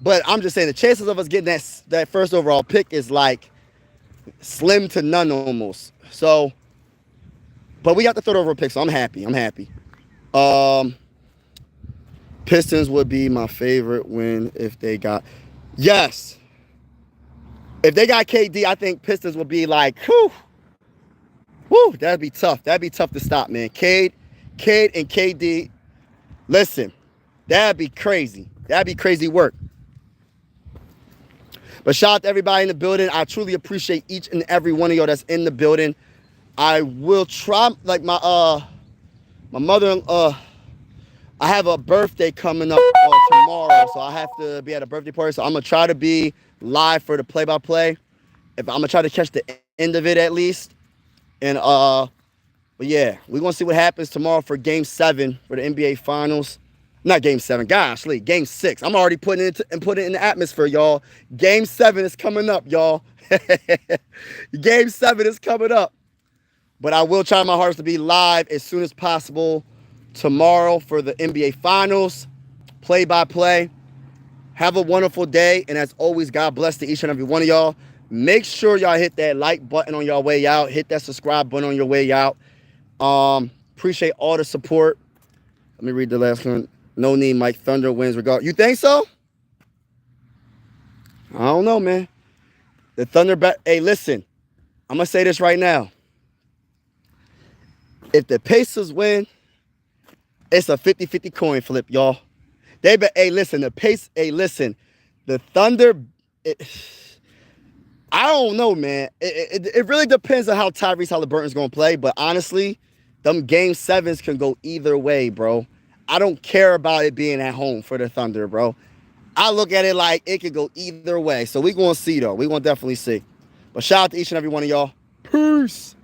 But I'm just saying the chances of us getting that first overall pick is like slim to none almost. So, but we got the third overall pick, so I'm happy. Pistons would be my favorite win if they got. Yes. If they got KD, I think Pistons would be like, whew. Woo, that'd be tough. That'd be tough to stop, man. Cade and KD. Listen, that'd be crazy. That'd be crazy work. But shout out to everybody in the building. I truly appreciate each and every one of y'all that's in the building. I will try, like my mother, I have a birthday coming up tomorrow, so I have to be at a birthday party. So I'm gonna try to be live for the play-by-play. If I'm gonna try to catch the end of it at least. And but yeah, we're gonna see what happens tomorrow for Game 7 for the NBA Finals. Not Game 7, gosh, Game 6. I'm already putting it in the atmosphere, y'all. Game 7 is coming up, y'all. Game 7 is coming up. But I will try my hardest to be live as soon as possible tomorrow for the NBA Finals, play-by-play. Have a wonderful day, and as always, God bless to each and every one of y'all. Make sure y'all hit that like button on your way out. Hit that subscribe button on your way out. Appreciate all the support. Let me read the last one. No need, Mike. Thunder wins regard. You think so? I don't know, man. The Thunder hey, listen. I'm going to say this right now. If the Pacers win, it's a 50-50 coin flip, y'all. Hey, listen, the Thunder, I don't know, man. It really depends on how Tyrese Halliburton's going to play, but honestly, them Game 7s can go either way, bro. I don't care about it being at home for the Thunder, bro. I look at it like it could go either way. So we're going to see, though. We're going to definitely see. But shout out to each and every one of y'all. Peace.